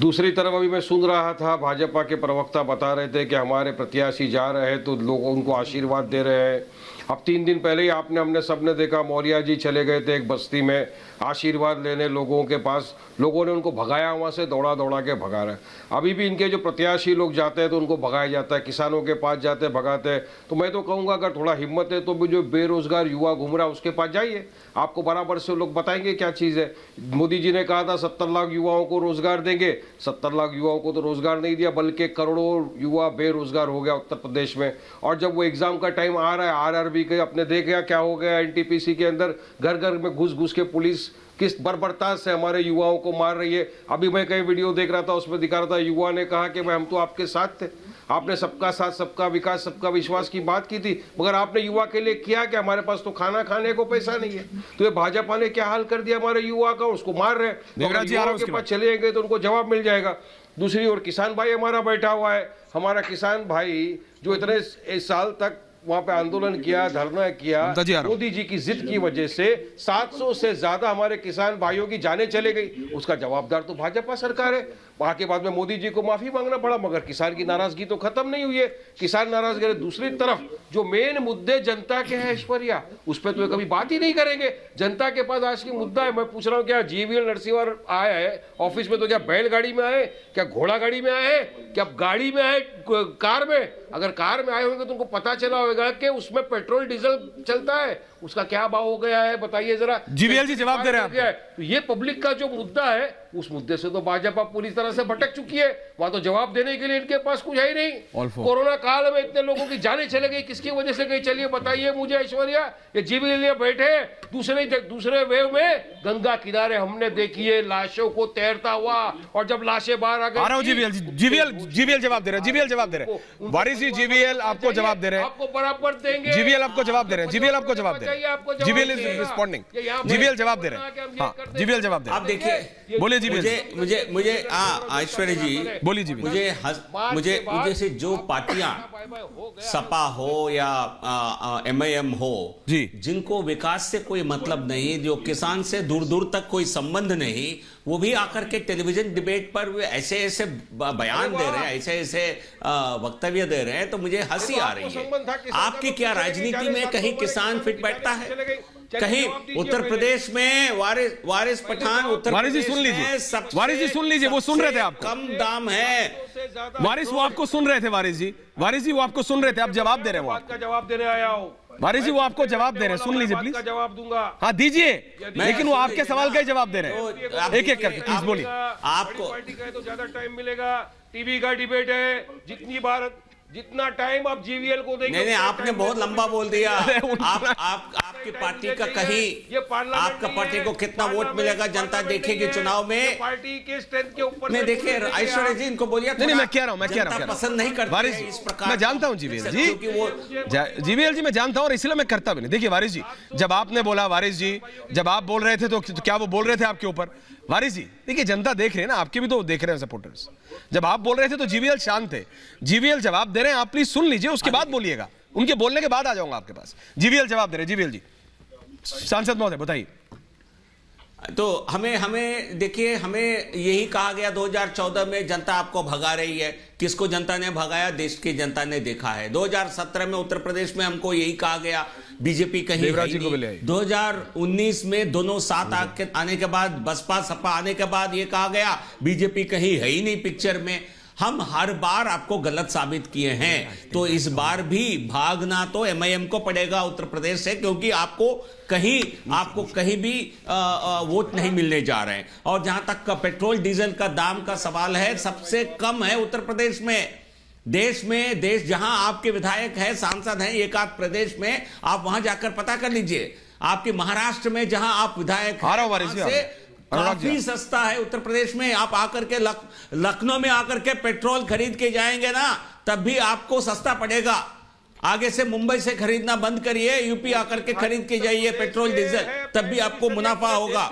F: दूसरी तरफ अभी मैं सुन रहा था, भाजपा के प्रवक्ता बता रहे थे कि हमारे प्रत्याशी जा रहे हैं तो लोग उनको आशीर्वाद दे रहे हैं। अब 3 दिन पहले ही हमने सबने देखा, मौर्या जी चले गए थे एक बस्ती में आशीर्वाद लेने लोगों के पास, लोगों ने उनको भगाया, वहाँ से दौड़ा दौड़ा के भगा रहे। अभी भी इनके जो प्रत्याशी लोग जाते हैं तो उनको भगाया जाता है, किसानों के पास जाते भगाते हैं। तो मैं तो कहूँगा अगर थोड़ा हिम्मत है तो भी जो बेरोजगार युवा घूम रहा है उसके पास जाइए, आपको बराबर से लोग बताएंगे क्या चीज़ है। मोदी जी ने कहा था 70 लाख युवाओं को रोजगार देंगे, 70 लाख युवाओं को तो रोजगार नहीं दिया, बल्कि करोड़ों युवा बेरोजगार हो गया उत्तर प्रदेश में। और जब वो एग्जाम का टाइम आ रहा है, आरआरबी के, अपने देखा क्या हो गया एनटीपीसी के अंदर, घर घर में घुस घुस के पुलिस किस बर्बरता से हमारे युवाओं को मार रही है। अभी मैं कई वीडियो देख रहा था, उसमें दिखा रहा था, युवा ने कहा कि भाई हम तो आपके साथ थे, आपने सबका साथ सबका विकास सबका विश्वास की बात की थी, मगर आपने युवा के लिए किया कि हमारे पास तो खाना खाने को पैसा नहीं है। तो ये भाजपा ने क्या हाल कर दिया हमारे युवा का, उसको मार रहे हैं।
A: देवराज जी आ रहा हूं,
F: के पास चले जाएंगे तो उनको जवाब मिल जाएगा। दूसरी ओर किसान भाई हमारा बैठा हुआ है, हमारा किसान भाई जो इतने साल तक वहां पे आंदोलन किया, धरना किया, मोदी जी की जिद की वजह से 700 से ज्यादा हमारे किसान भाइयों की जानें चले गई, उसका जवाबदार तो भाजपा सरकार है। वहां के बाद में मोदी जी को माफी मांगना पड़ा, मगर किसान की नाराजगी तो खत्म नहीं हुई है। किसान नाराजगी है। दूसरी तरफ जो मेन मुद्दे जनता के हैं ऐश्वर्या, उस पर तो कभी बात ही नहीं करेंगे। जनता के पास आज की मुद्दा है, मैं पूछ रहा हूँ क्या जीवीएल नरसिंह आया है ऑफिस में, तो क्या बैलगाड़ी में आए, क्या घोड़ा गाड़ी में आए, क्या गाड़ी में आए, कार में? अगर कार में आए होंगे तो उनको पता चला होगा कि उसमें पेट्रोल डीजल चलता है, उसका क्या भाव हो गया है, बताइए जरा।
A: जीवीएल जी जवाब दे रहे हैं।
F: तो ये पब्लिक का जो मुद्दा है, उस मुद्दे से तो भाजपा पूरी तरह से भटक चुकी है। वहां तो जवाब देने के लिए इनके पास कुछ है ही नहीं। कोरोना काल में इतने लोगों की जानें चले गई, किसकी वजह से गई? चलिए बताइए मुझे ऐश्वर्या। ये जीवीएल बैठे दूसरे वेव में गंगा किनारे हमने देखी है लाशों को तैरता हुआ, और जब लाशें बाहर आ गई।
A: जीवीएल जवाब दे रहे हैं, जीवीएल जवाब दे रहे हैं। वारिस जी, जीवीएल आपको जवाब दे रहे हैं,
F: आपको बराबर देंगे।
A: जीवीएल आपको जवाब दे रहे हैं, जीवीएल आपको जवाब दे रहे हैं, जीवीएल इज रिस्पॉन्डिंग, जीवीएल जवाब दे रहे हैं। हाँ, जीवीएल जवाब दे रहे हैं।
C: आप देखिए,
A: बोलिए जीवीएल।
C: मुझे ऐश्वर्या जी,
A: बोलिए जीवीएल।
C: मुझे से जो पार्टियां सपा हो या एमआईएम हो
A: जी,
C: जिनको विकास से कोई मतलब नहीं, जो किसान से दूर दूर तक कोई संबंध नहीं, वो भी आकर के टेलीविजन डिबेट पर ऐसे बयान दे रहे हैं, ऐसे वक्तव्य दे रहे हैं, तो मुझे हंसी आ रही है। आपकी क्या राजनीति में कहीं किसान फिट बैठता है? कहीं उत्तर प्रदेश में वारिस पठान, उत्तर
A: वारिस जी
C: प्रदेश
A: सुन लीजिए,
C: में सबसे-
A: वारिस जी सुन लीजिए, वो सुन रहे थे आपको।
C: कम दाम है
A: वारिस वो आपको सुन रहे थे, वारिस जी वो आपको सुन रहे थे, आप जवाब दे रहे हैं। वो
F: का जवाब देने आया हूं।
A: वारिस जी वो आपको जवाब दे रहे हैं, सुन लीजिए प्लीज।
F: जवाब दूंगा।
A: हाँ दीजिए, लेकिन वो आपके सवाल का ही जवाब दे रहे
C: तो
A: हैं। एक एक करके प्लीज बोलिए।
C: आपको
F: पार्टी का है तो ज्यादा टाइम मिलेगा। टीवी का डिबेट है, जितना टाइम आप जीवीएल को देंगे।
C: नहीं, आपने बहुत लंबा बोल दिया। आपकी पार्टी का कहीं आपका पार्टी को कितना वोट मिलेगा जनता देखेगी चुनाव में।
F: पार्टी के स्ट्रेंथ के ऊपर
C: नहीं देखिए ऐश्वर्या जी इनको बोलिए।
A: नहीं मैं कह रहा हूँ
C: पसंद नहीं करते
A: वारिस
C: इस
A: जी,
C: प्रकार।
A: मैं जानता हूँ जीवीएल जी,
C: क्योंकि वो
A: जीवीएल जी मैं जानता हूँ और इसलिए मैं करता भी नहीं। देखिए वारिस जी, जब आपने बोला, वारिस जी जब आप बोल रहे थे तो क्या वो बोल रहे थे आपके ऊपर? वारिस जी देखिए, जनता देख रही है ना, आपके भी तो देख रहे हैं सपोर्टर्स। जब आप बोल रहे थे तो जीवीएल शांत थे। जीवीएल जवाब दे रहे हैं, आप प्लीज सुन लीजिए, उसके बाद बोलिएगा। उनके बोलने के बाद आ जाऊंगा आपके पास। जीवीएल जवाब दे रहे हैं। जीवीएल जी, सांसद महोदय बताइए।
C: तो हमें देखिए, हमें यही कहा गया 2014 में जनता आपको भगा रही है। किसको जनता ने भगाया? देश की जनता ने देखा है। 2017 में उत्तर प्रदेश में हमको यही कहा गया बीजेपी कहीं है ही नहीं। 2019 में दोनों साथ आने के बाद, बसपा सपा आने के बाद ये कहा गया बीजेपी कहीं है ही नहीं पिक्चर में। हम हर बार आपको गलत साबित किए हैं, तो इस बार भी भागना तो एमआईएम को पड़ेगा उत्तर प्रदेश से, क्योंकि आपको कहीं भी वोट नहीं मिलने जा रहे हैं। और जहां तक का पेट्रोल डीजल का दाम का सवाल है, सबसे कम है उत्तर प्रदेश में। देश जहां आपके विधायक है, सांसद हैं एक आध प्रदेश में, आप वहां जाकर पता कर लीजिए। आपके महाराष्ट्र में जहां आप विधायक हैं, काफी सस्ता है उत्तर प्रदेश में। आप आकर के लखनऊ में आकर के पेट्रोल खरीद के जाएंगे ना, तब भी आपको सस्ता पड़ेगा। आगे से मुंबई से खरीदना बंद करिए, यूपी आकर के खरीद के जाइए पेट्रोल डीजल, तब भी आपको मुनाफा होगा।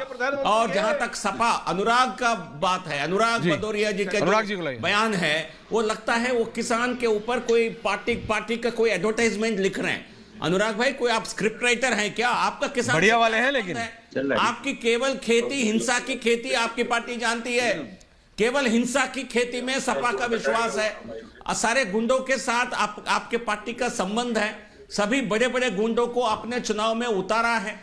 C: और जहां तक सपा अनुराग का बात है, अनुराग भदौरिया जी का जो बयान है, वो लगता है वो किसान के ऊपर कोई पार्टी का कोई एडवर्टाइजमेंट लिख रहे हैं। अनुराग भाई, कोई आप स्क्रिप्ट राइटर हैं क्या? आपका किसान
A: बढ़िया वाले हैं, लेकिन
C: आपकी केवल खेती, हिंसा की खेती आपकी पार्टी जानती है। केवल हिंसा की खेती में सपा का विश्वास है। सारे गुंडों के साथ आपके पार्टी का संबंध है। सभी बड़े बड़े गुंडों को आपने चुनाव में उतारा है।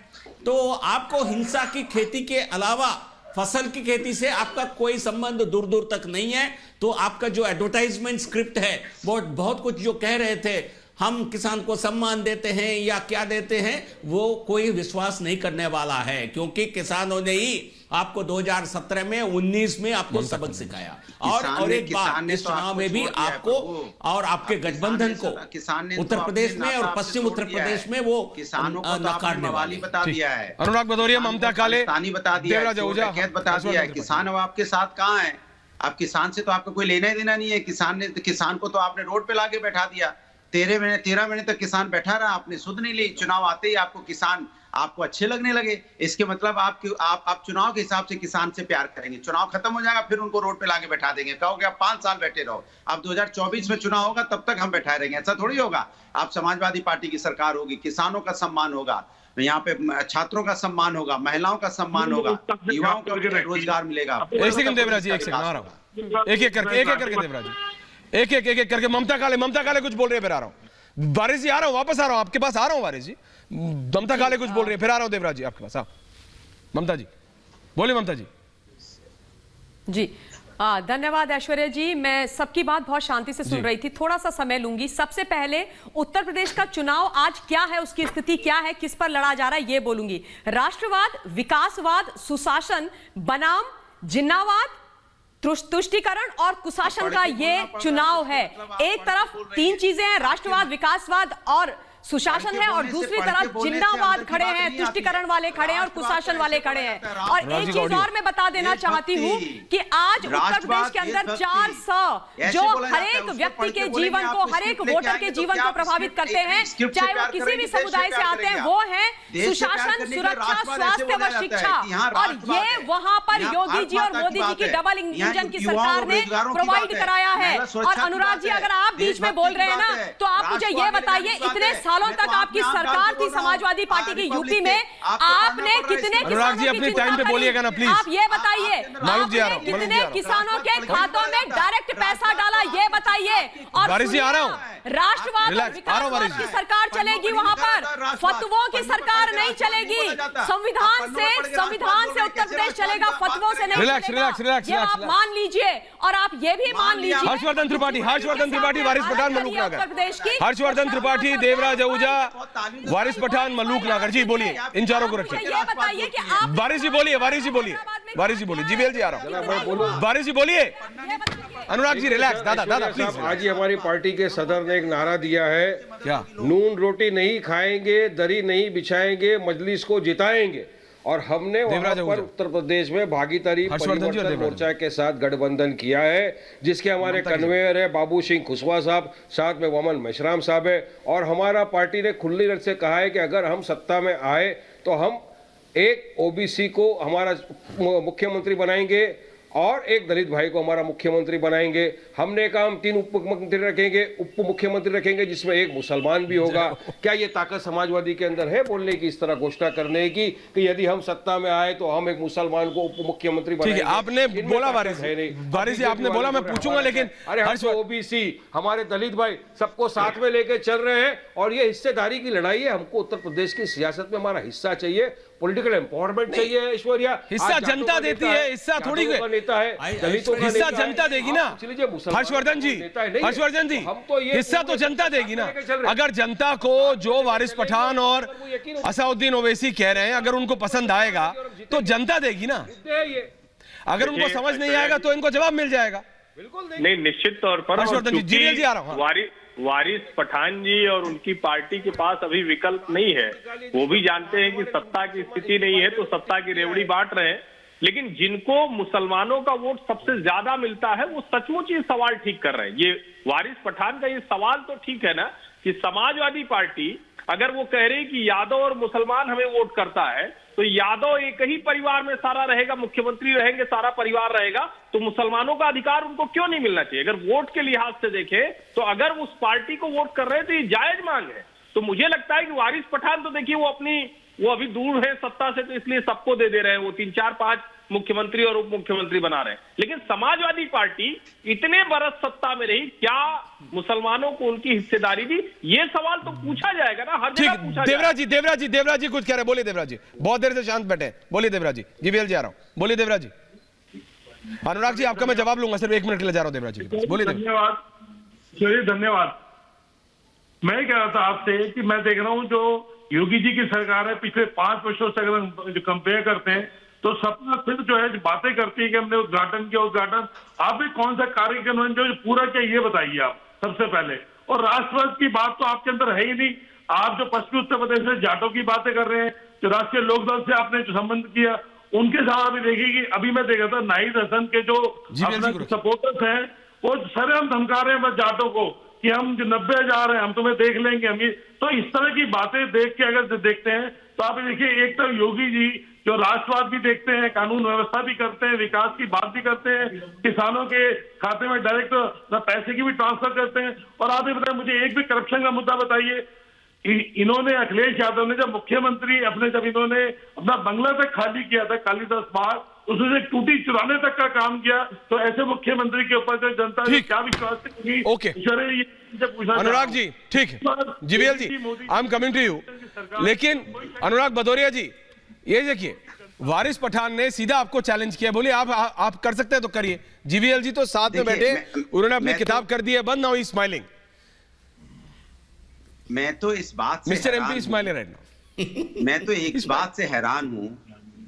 C: तो आपको हिंसा की खेती के अलावा फसल की खेती से आपका कोई संबंध दूर दूर तक नहीं है। तो आपका जो एडवर्टाइजमेंट स्क्रिप्ट है, वो बहुत कुछ जो कह रहे थे, हम किसान को सम्मान देते हैं या क्या देते हैं, वो कोई विश्वास नहीं करने वाला है। क्योंकि किसानों ने ही आपको 2017 में 19 में आपको सबक सिखाया। और एक बात, इस चुनाव में भी आपको और आपके गठबंधन को उत्तर प्रदेश में और पश्चिम उत्तर प्रदेश में वो
D: किसानों को
C: नकारने वाले
D: बता दिया है।
A: अनुराग भदौरिया, ममता काले
D: बता दिया है। किसान अब आपके साथ कहाँ है? अब किसान से तो आपका कोई लेना ही देना नहीं है। किसान को तो आपने रोड पे लाके बैठा दिया। 13 महीने तक किसान बैठा रहा, आपने सुध नहीं ली। चुनाव आते ही आपको किसान आपको अच्छे लगने लगे। इसके मतलब आप चुनाव के हिसाब से किसान से प्यार करेंगे। चुनाव खत्म हो जाएगा, फिर उनको रोड पे लाके बैठा देंगे, कहोगे आप 5 साल बैठे रहो। अब 2024 में चुनाव होगा, तब तक हम बैठाए रहेंगे। ऐसा थोड़ी होगा। आप समाजवादी पार्टी की सरकार होगी, किसानों का सम्मान होगा, यहाँ पे छात्रों का सम्मान होगा, महिलाओं का सम्मान होगा, युवाओं को रोजगार मिलेगा।
A: एक सेकंड देवराज जी, एक सेकंड आ रहा हूँ। एक एक करके देवराज जी, एक करके। ममता काले कुछ बोल रहे हैं, फिर आ रहा हूं। वारिस जी आ रहा हूं, वापस आ रहा हूं आपके पास, आ रहा हूं वारिस जी। ममता काले कुछ बोल रहे हैं, फिर आ रहा हूं देवराज जी आपके पास। ममता जी बोलिए। ममता जी।
G: जी धन्यवाद ऐश्वर्या जी। मैं सबकी बात बहुत शांति से सुन रही थी, थोड़ा सा समय लूंगी। सबसे पहले उत्तर प्रदेश का चुनाव आज क्या है, उसकी स्थिति क्या है, किस पर लड़ा जा रहा है, ये बोलूंगी। राष्ट्रवाद, विकासवाद, सुशासन बनाम जिन्नावाद, तुष्टीकरण और कुशासन का ये चुनाव है। एक तरफ 3 चीजें हैं, राष्ट्रवाद, विकासवाद और सुशासन है, और दूसरी तरफ जिन्नावाद खड़े हैं, तुष्टीकरण वाले खड़े हैं और कुशासन वाले खड़े हैं। और एक चीज और मैं बता देना चाहती हूँ कि आज उत्तर प्रदेश के अंदर 4 स जो हरेक व्यक्ति के जीवन को, हरेक वोटर के जीवन को प्रभावित करते हैं, चाहे वो किसी भी समुदाय से आते हैं, वो है सुशासन, सुरक्षा, स्वास्थ्य व शिक्षा। और ये वहां पर योगी जी और मोदी जी की डबल इंजन की सरकार ने प्रोवाइड कराया है। और अनुराग जी, अगर आप बीच में बोल रहे हैं ना, तो आप मुझे ये बताइए, इतने सालों तक आपकी सरकार थी समाजवादी पार्टी की यूपी में, आपने कितने
A: अनुराग जी अपने टाइम पे बोलिएगा ना प्लीज।
G: आप ये बताइए, आपने कितने किसानों के खातों में डायरेक्ट पैसा डाला, ये बताइए। और
A: वारिस जी आ रहा हूं।
G: राष्ट्रवाद और विकासवाद की सरकार चलेगी वहां पर, फतवों की सरकार नहीं चलेगी। संविधान से उत्तर प्रदेश चलेगा, फतवों से नहीं।
A: रिलैक्स।
G: ये आप मान लीजिए, और आप ये भी मान लीजिए।
A: हर्षवर्धन त्रिपाठी, वारिस पठान, मलूक नगर।
G: उत्तर प्रदेश की
A: हर्षवर्धन त्रिपाठी, देवराज आहूजा, वारिस पठान, मलूक नागर। जी बोलिए, इन चारों को रखिए।
G: ये बताइए कि आप
A: वारिस जी बोलिए, वारिस जी बोलिए, वारिस जी बोलिए। जीवीएल जी आ रहा हूँ, वारिस जी बोलिए। अनुराग जी रिलैक्स, दादा प्लीज।
F: आज ही हमारी पार्टी के सदर ने एक नारा दिया है,
A: क्या?
F: नून रोटी नहीं खाएंगे, दरी नहीं बिछाएंगे, मजलिस को जिताएंगे। और हमने वहां पर उत्तर प्रदेश में भागीदारी परिवर्तन मोर्चा के साथ गठबंधन किया है, जिसके हमारे कन्वेयर है बाबू सिंह खुशवा साहब, साथ में वमन मेश्राम साहब है। और हमारा पार्टी ने खुली रट से कहा है कि अगर हम सत्ता में आए तो हम एक ओबीसी को हमारा मुख्यमंत्री बनाएंगे और एक दलित भाई को हमारा मुख्यमंत्री बनाएंगे। हमने कहा हम 3 उप मुख्यमंत्री रखेंगे, उप मुख्यमंत्री रखेंगे, जिसमें एक मुसलमान भी होगा। क्या ये ताकत समाजवादी के अंदर है बोलने की, इस तरह घोषणा करने की कि यदि हम सत्ता में आए तो हम एक मुसलमान को उप मुख्यमंत्री बनाएंगे?
A: आपने बोला वारिस जी, आपने बोला, मैं पूछूंगा, लेकिन
F: अरे हम ओबीसी, हमारे दलित भाई सबको साथ में लेके चल रहे हैं और ये हिस्सेदारी की लड़ाई है। हमको उत्तर प्रदेश की सियासत में हमारा हिस्सा चाहिए, पॉलिटिकल एम्पावरमेंट चाहिए। ऐश्वर्या,
A: हिस्सा जनता देती है, हिस्सा थोड़ी
F: नेता है, दलितों का
A: हिस्सा जनता देगी ना। हर्षवर्धन जी, हर्षवर्धन जी, हिस्सा तो जनता देगी ना। अगर जनता को जो वारिस पठान और असाउद्दीन ओवैसी कह रहे हैं अगर उनको पसंद आएगा तो जनता देगी ना। अगर उनको समझ नहीं आएगा तो इनको जवाब मिल जाएगा।
F: बिल्कुल
H: नहीं, निश्चित तौर पर।
A: हर्षवर्धन जी, जी आ रहा हूं।
H: वारिस पठान जी और उनकी पार्टी के पास अभी विकल्प नहीं है। वो भी जानते हैं कि सत्ता की स्थिति नहीं है तो सत्ता की रेवड़ी बांट रहे हैं, लेकिन जिनको मुसलमानों का वोट सबसे ज्यादा मिलता है वो सचमुच ये सवाल ठीक कर रहे हैं। ये वारिस पठान का ये सवाल तो ठीक है ना कि समाजवादी पार्टी अगर वो कह रही कि यादव और मुसलमान हमें वोट करता है तो यादव एक ही परिवार में सारा रहेगा, मुख्यमंत्री रहेंगे, सारा परिवार रहेगा, तो मुसलमानों का अधिकार उनको क्यों नहीं मिलना चाहिए? अगर वोट के लिहाज से देखें तो अगर उस पार्टी को वोट कर रहे हैं तो ये जायज मांग है। तो मुझे लगता है कि वारिस पठान तो देखिए वो अभी दूर है सत्ता से, तो इसलिए सबको दे रहे हैं, वो 3, 4, 5 मुख्यमंत्री और उप मुख्यमंत्री बना रहे हैं। लेकिन समाजवादी पार्टी इतने बरस सत्ता में रही, क्या मुसलमानों को उनकी हिस्सेदारी दी? ये सवाल तो पूछा जाएगा ना, हर जगह पूछा जाएगा।
A: देवराज जी कुछ कह रहे हैं, बोलिए देवराज जी, बहुत देर से शांत बैठे, बोलिए देवराज जी। जीवीएल जी आ रहा हूं, बोलिए देवराज जी। अनुराग जी आपका मैं जवाब लूंगा, सिर्फ 1 मिनट के लिए जा रहा हूं देवराज जी, बोलिए।
I: धन्यवाद, चलिए धन्यवाद। मैं कह रहा था आपसे कि मैं देख रहा हूं जो योगी जी की सरकार है पिछले 5 वर्षों से अगर हम जो कंपेयर करते हैं तो सपना सिर्फ जो है बातें करती है कि हमने उद्घाटन किया उद्घाटन। आप भी कौन सा कार्यक्रम जो पूरा किया ये बताइए आप सबसे पहले। और राष्ट्रवाद की बात तो आपके अंदर है ही नहीं। आप जो पश्चिमी उत्तर प्रदेश में जाटों की बातें कर रहे हैं, जो राष्ट्रीय लोकदल से आपने जो संबंध किया उनके साथ अभी देखिए कि अभी मैं देख रहा था नाहिद हसन के जो सपोर्टर्स हैं वो सरेआम धमका रहे हैं बस जाटों को कि हम जो 90,000 हैं हम तुम्हें देख लेंगे। हम ये तो इस तरह की बातें देख के अगर देखते हैं तो आप देखिए एक तो योगी जी जो राष्ट्रवाद भी देखते हैं, कानून व्यवस्था भी करते हैं, विकास की बात भी करते हैं, किसानों के खाते में डायरेक्ट पैसे की भी ट्रांसफर करते हैं। और आप ये बताएं मुझे एक भी करप्शन का मुद्दा बताइए। इन्होंने अखिलेश यादव ने जब मुख्यमंत्री जब इन्होंने अपना बंगला तक खाली किया था कालिदास बाग, उसने टूटी चुराने तक का काम किया, तो ऐसे मुख्यमंत्री के ऊपर जो जनता ने क्या विश्वास की?
A: ओके अनुराग जी, ठीक है GVL ji, I am coming to you. लेकिन अनुराग भदौरिया जी ये देखिए, वारिस पठान ने सीधा आपको चैलेंज किया, बोलिए आप कर सकते हैं तो करिए। जीवीएल जी तो साथ में बैठे, उन्होंने अपनी किताब कर दी है बंद, नाउ ही स्माइलिंग।
D: मैं तो इस बात से
A: mister MP smiling right now.
D: मैं तो एक बात से हैरान हूं,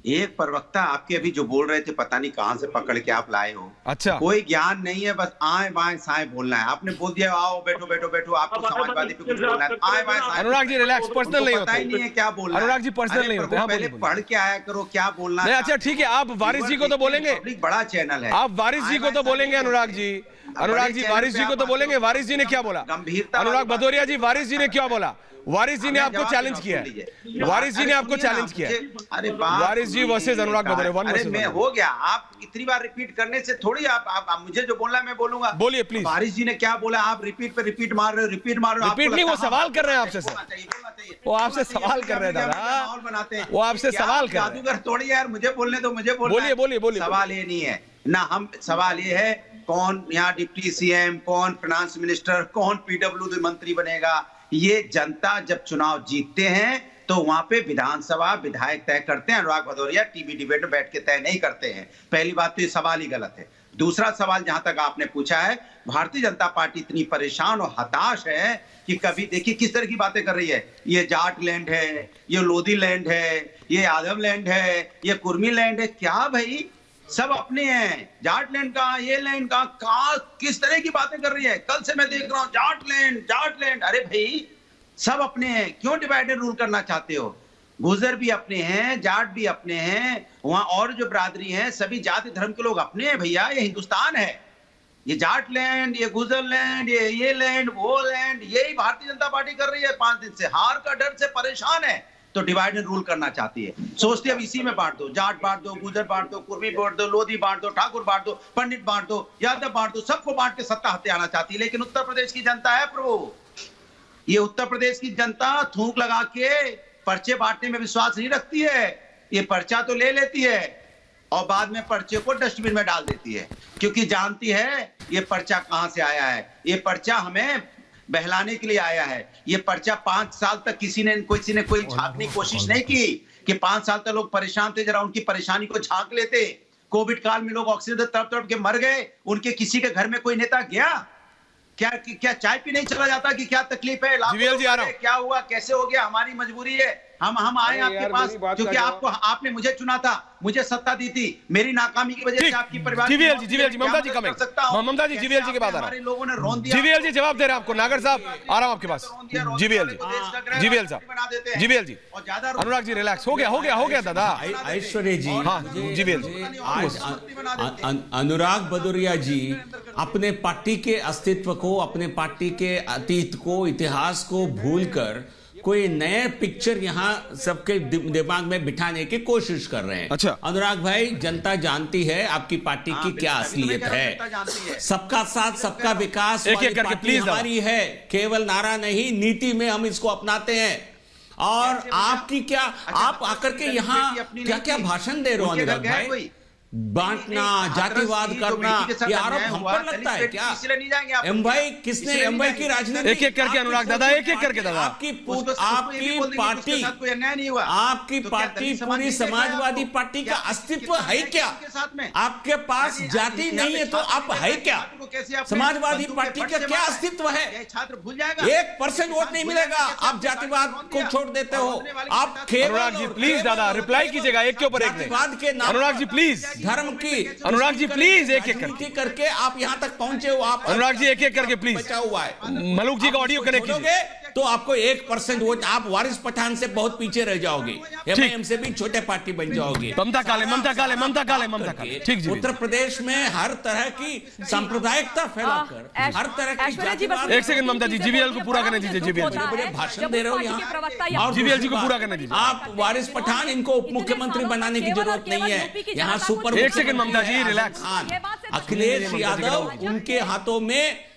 D: एक प्रवक्ता आपके अभी जो बोल रहे थे पता नहीं कहां से पकड़ के आप लाए हो।
A: अच्छा, कोई
D: ज्ञान नहीं है, बस आए बाएं साएं बोलना है। आपने बोल दिया आओ बैठो बैठो बैठो, आपको समाजवादी पे कुछ बोलना है, आए बाएं साएं।
A: अनुराग जी रिलैक्स, पर्सनल नहीं होता,
D: पता ही नहीं है क्या बोलना है।
A: अनुराग जी पर्सनल नहीं होता,
D: पहले पढ़ के आया करो क्या बोलना है।
A: अच्छा ठीक है, आप वारिस जी को तो बोलेंगे,
D: बड़ा चैनल है,
A: आप वारिस जी को तो बोलेंगे। अनुराग जी वारिस जी को तो बोलेंगे, वारिस जी ने क्या बोला?
D: गंभीरता।
A: अनुराग भदौरिया जी वारिस जी ने क्या बोला? वारिस जी ने आपको चैलेंज किया है, वारिस जी ने आपको चैलेंज किया है।
D: अरे
A: वारिस जी वर्सेस अनुराग भदौरिया,
D: अरे मैं हो गया, आप इतनी बार रिपीट करने से थोड़ी आप मुझे जो बोलना है मैं बोलूंगा।
A: बोलिए प्लीज।
D: वारिस जी ने क्या बोला, आप रिपीट पे रिपीट मार रहे हो, रिपीट मार रहे हो।
A: रिपीट नहीं, वो सवाल कर रहे हैं आपसे सर, वो आपसे सवाल कर रहे हैं दादा,
D: माहौल बनाते हैं,
A: वो आपसे सवाल कर रहे हैं।
D: जादूगर थोड़ी यार, मुझे बोलने दो, मुझे बोलना।
A: बोलिए।
D: सवाल ये नहीं है ना, हम सवाल ये है कौन यहाँ डिप्टी सीएम, कौन फाइनेंस मिनिस्टर, कौन पीडब्ल्यूडी मंत्री बनेगा। ये जनता जब चुनाव जीतते हैं तो वहां पे विधानसभा विधायक तय करते हैं। अनुराग भदौरिया टीवी डिबेट में बैठ के तय नहीं करते हैं। पहली बात तो ये सवाल ही गलत है। दूसरा सवाल जहां तक आपने पूछा है, भारतीय जनता पार्टी इतनी परेशान और हताश है कि कभी देखिए किस तरह की बातें कर रही है। ये जाट लैंड है, ये लोधी लैंड है, ये यादव लैंड है, ये कुर्मी लैंड है। क्या भाई, सब अपने हैं। जाट लैंड का, ये लैंड का किस तरह की बातें कर रही है। कल से मैं देख रहा हूं जाट लैंड। अरे भाई सब अपने हैं, क्यों डिवाइडेड रूल करना चाहते हो? गुजर भी अपने हैं, जाट भी अपने हैं, वहां और जो बिरादरी हैं सभी जाति धर्म के लोग अपने हैं भैया। ये हिंदुस्तान है। ये जाट लैंड, ये गुजर लैंड, ये लैंड, वो लैंड, यही भारतीय जनता पार्टी कर रही है। 5 दिन से हार का डर से परेशान है तो डिवाइड एंड रूल करना चाहती है। सोचती है अब इसी में बांट दो, जाट बांट दो, गुजर बांट दो, कुर्मी बांट दो, लोधी बांट दो, ठाकुर बांट दो, पंडित बांट दो, यादव बांट दो, सबको बांट के सत्ता हत्या आना चाहती है। लेकिन उत्तर प्रदेश की जनता है प्रभु, ये उत्तर प्रदेश की जनता थूक लगा के पर्चे बांटने में विश्वास नहीं रखती है। ये पर्चा तो ले लेती है और बाद में पर्चे को डस्टबिन में डाल देती है, क्योंकि जानती है ये पर्चा कहां से आया है। ये पर्चा हमें बहलाने के लिए आया है। ये पर्चा 5 साल तक किसी ने कोई झांकने की कोशिश नहीं की कि 5 साल तक लोग परेशान थे, जरा उनकी परेशानी को झांक लेते। कोविड काल में लोग ऑक्सीजन तड़प तड़प के मर गए, उनके किसी के घर में कोई नेता गया? क्या चाय पी नहीं चला जाता कि क्या तकलीफ है, क्या हुआ, कैसे हो गया, हमारी मजबूरी है, हम आए आपके पास क्योंकि आपने मुझे चुना था, मुझे सत्ता दी थी। मेरी नाकामी की वजह से आपकी परिवार
A: जीवीएल जी ममता जी कमेंट, ममता जी जीवीएल जी के बाद आ रहा
D: लोगों ने रोन दिया।
A: जीवीएल जी जवाब दे रहे हैं आपको। नागर साहब आ रहा हूं आपके पास। जीवीएल साहब, जीवीएल जी, अनुराग जी रिलैक्स। हो गया दादा।
C: ऐश्वर्या जी,
A: हाँ जीवीएल जी,
C: अनुराग भदौरिया जी अपने पार्टी के अस्तित्व को, अपने पार्टी के अतीत को, इतिहास को भूलकर कोई नए पिक्चर यहाँ सबके दिमाग में बिठाने की कोशिश कर रहे हैं।
A: अच्छा
C: अनुराग भाई, जनता जानती है आपकी पार्टी की क्या असलियत है। सबका साथ सबका विकास
A: एक करके प्लीज
C: हमारी है, केवल नारा नहीं, नीति में हम इसको अपनाते हैं। और आपकी क्या, आप आकर के यहाँ क्या क्या भाषण दे रहे हो अनुराग भाई? बांटना, जातिवाद करना, ये आरोप हम पर लगता है क्या? एमवाई किसने, एमवाई की राजनीति?
A: एक करके अनुराग दादा, एक करके दादा।
C: आपकी पार्टी पूरी समाजवादी पार्टी का अस्तित्व है क्या? आपके पास जाति नहीं है तो आप है क्या? समाजवादी पार्टी का क्या अस्तित्व है?
D: छात्र भूल जाएगा।
C: 1% वोट नहीं मिलेगा, आप जातिवाद को छोड़ देते हो। आप
A: अनुराग जी प्लीज दादा रिप्लाई कीजिएगा एक के ऊपर एक।
C: जातिवाद के नाम,
A: अनुराग जी प्लीज,
C: धर्म की,
A: अनुराग जी प्लीज एक
C: करके आप यहाँ तक पहुंचे हो। आप
A: अनुराग जी एक करके प्लीज।
C: बचा हुआ है
A: मलूक जी का ऑडियो कनेक्ट कीजिए
C: तो आपको 1% वोट, आप वारिस पठान से बहुत पीछे रह जाओगे, एमआईएम से भी छोटे पार्टी बन जाओगे।
A: ममता काले। ठीक जी।
C: उत्तर प्रदेश में हर तरह की सांप्रदायिकता फैलाकर, हर तरह की।
A: एक सेकंड ममता जी, जीवीएल को पूरा करने दीजिए। जीवीएल जी
C: बड़े भाषण दे रहे हो यहाँ,
A: और जीवीएल जी को पूरा करने दीजिए।
C: आप वारिस पठान, इनको उप मुख्यमंत्री बनाने की जरूरत नहीं है। यहाँ सुपर,
A: एक सेकंड ममता जी रिलैक्स।
C: अखिलेश यादव उनके हाथों में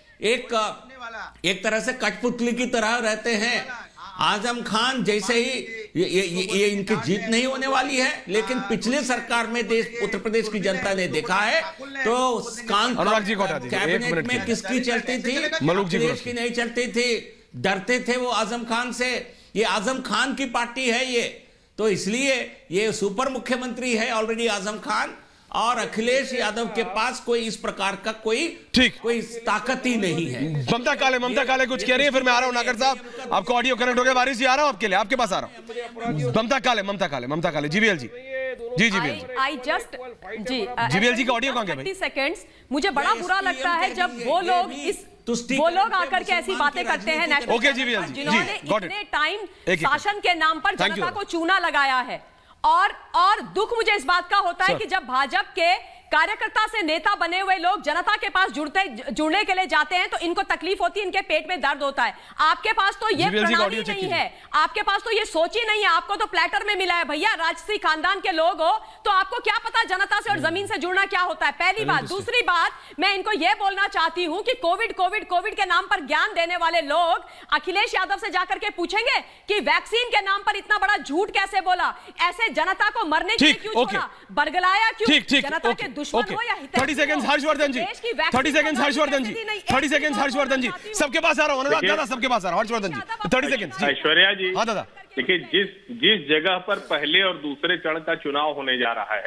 C: एक तरह से कठपुतली की तरह रहते हैं। आजम खान जैसे ही ये इनकी जीत नहीं होने वाली है, लेकिन पिछले सरकार में उत्तर प्रदेश की जनता ने देखा है तो कैबिनेट में किसकी चलती थी, अखिलेश की नहीं चलती थी। डरते थे वो आजम खान से। ये आजम खान की पार्टी है ये, तो इसलिए ये सुपर मुख्यमंत्री है ऑलरेडी आजम खान। और अखिलेश यादव के पास कोई इस प्रकार का कोई ताकत ही नहीं है।
A: ममता काले कुछ कह रही है, फिर मैं आ रहा हूं नागर साहब, आपको ऑडियो कनेक्ट हो गया। वारिस जी आ रहा हूं आपके लिए, आपके पास आ रहा हूं। ममता काले जीवीएल जी, जीवीएल जी का ऑडियो कहां गया भाई?
G: 30 सेकंड्स। मुझे बड़ा बुरा लगता है जब वो लोग आकर के ऐसी बातें करते हैं नेशनल, जिन्होंने इतने टाइम शासन के नाम पर जनता को चूना लगाया है। और दुख मुझे इस बात का होता है कि जब भाजपा के कार्यकर्ता से नेता बने हुए लोग जनता के पास जुड़ने के लिए जाते हैं तो इनको तकलीफ होती है, इनके पेट में दर्द होता है। आपके पास तो ये प्रणाली नहीं है, आपके पास तो ये सोच ही नहीं है। आपको तो प्लेटर में मिला है भैया, राजसी खानदान के लोग हो तो आपको क्या पता जनता से और जमीन से जुड़ना क्या होता है। पहली बात। दूसरी बात, मैं इनको यह बोलना चाहती हूं कि कोविड के नाम पर ज्ञान देने वाले लोग अखिलेश यादव से जाकर के पूछेंगे कि वैक्सीन के नाम पर इतना बड़ा झूठ कैसे बोला, ऐसे जनता को मरने के लिए क्यों छोड़ा, बरगलाया क्यों, जनता के दुश्मन हो या हितैषी हो।
A: 30 सेकंड्स हर्षवर्धन जी, 30 सेकंड्स हर्षवर्धन जी, सबके पास आ रहा हूं। अनुराग दादा सबके पास आ रहा हूं। हर्षवर्धन जी 30 सेकंड्स।
H: ऐश्वर्या जी,
A: हाँ दादा,
H: देखिए जिस जगह पर पहले और दूसरे चरण का चुनाव होने जा रहा है,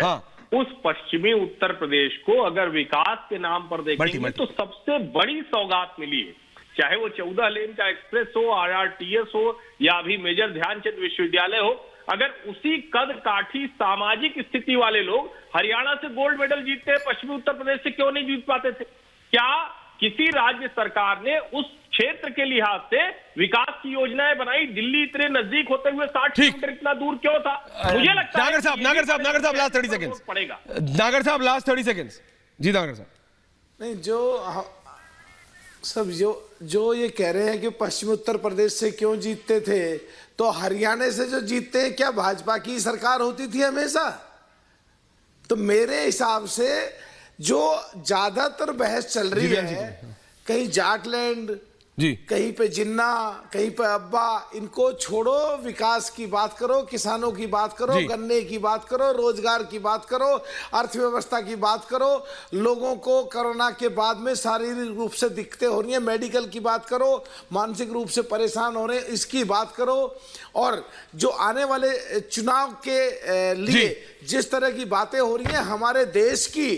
H: उस पश्चिमी उत्तर प्रदेश को अगर विकास के नाम पर देखेंगे तो सबसे बड़ी सौगात मिली है, चाहे वो 14 लेन का एक्सप्रेस हो, RRTS हो या अभी मेजर ध्यानचंद विश्वविद्यालय हो। अगर उसी कद काठी सामाजिक स्थिति वाले लोग हरियाणा से गोल्ड मेडल जीतते हैं, पश्चिमी उत्तर प्रदेश से क्यों नहीं जीत पाते थे? क्या किसी राज्य सरकार ने उस क्षेत्र के लिहाज से विकास की योजनाएं बनाई? दिल्ली इतने नजदीक होते हुए 60 किलोमीटर इतना दूर क्यों था? मुझे लगता है
A: नागर साहब लास्ट 30 सेकंड्स
H: पड़ेगा।
A: नागर साहब लास्ट 30 सेकंड्स। जी नागर साहब।
E: नहीं, सब जो ये कह रहे हैं कि पश्चिमी उत्तर प्रदेश से क्यों जीतते थे, तो हरियाणा से जो जीतते हैं क्या भाजपा की सरकार होती थी हमेशा? तो मेरे हिसाब से जो ज्यादातर बहस चल रही है, कहीं जाटलैंड
A: जी,
E: कहीं पे जिन्ना, कहीं पे अब्बा, इनको छोड़ो, विकास की बात करो, किसानों की बात करो, गन्ने की बात करो, रोजगार की बात करो, अर्थव्यवस्था की बात करो, लोगों को कोरोना के बाद में शारीरिक रूप से दिक्कतें हो रही हैं, मेडिकल की बात करो, मानसिक रूप से परेशान हो रहे हैं, इसकी बात करो। और जो आने वाले चुनाव के लिए जिस तरह की बातें हो रही हैं, हमारे देश की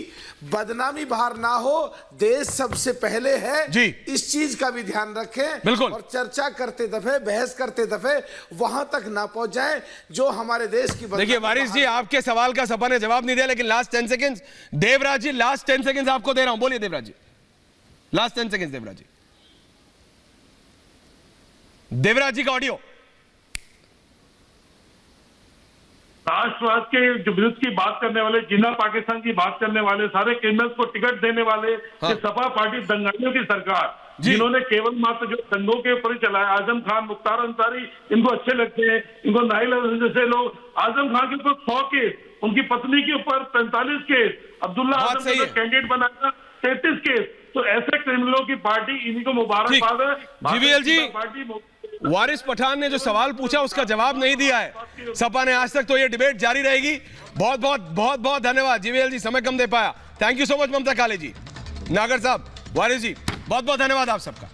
E: बदनामी बाहर ना हो, देश सबसे पहले है, इस चीज का भी ध्यान रखें।
A: बिल्कुल।
E: और चर्चा करते दफे, बहस करते दफे वहां तक ना पहुंच जाए जो हमारे देश की।
A: देखिए वारिस जी, आपके सवाल का सपा ने जवाब नहीं दिया, लेकिन लास्ट 10 सेकंड्स देवराज जी, लास्ट 10 सेकंड्स आपको दे रहा हूं, बोलिए देवराज जी, लास्ट 10 सेकंड्स देवराज जी। देवराज जी का ऑडियो।
I: राष्ट्रवाद के जो विरुद्ध की बात करने वाले, जिन्ना पाकिस्तान की बात करने वाले, सारे क्रिमिनल्स को टिकट देने वाले, ये सपा पार्टी दंगाइयों की सरकार, जिन्होंने केवल मात्र जो दंगों के ऊपर ही चला है, आजम खान, मुख्तार अंसारी इनको अच्छे लगते हैं, इनको नाइल जैसे लोग, आजम खान के ऊपर 100 केस, उनकी पत्नी के ऊपर 45 केस, अब्दुल्ला आजम को कैंडिडेट बनाया 33 केस, तो ऐसे क्रिमिनलों की पार्टी, इन्हीं को मुबारकबाद है।
A: जीवीएल जी, वारिस पठान ने जो सवाल पूछा उसका जवाब नहीं दिया है सपा ने आज तक, तो ये डिबेट जारी रहेगी। बहुत बहुत धन्यवाद जीवीएल जी, समय कम दे पाया। थैंक यू सो मच ममता काले जी, नागर साहब, वारिस जी, बहुत बहुत धन्यवाद आप सबका।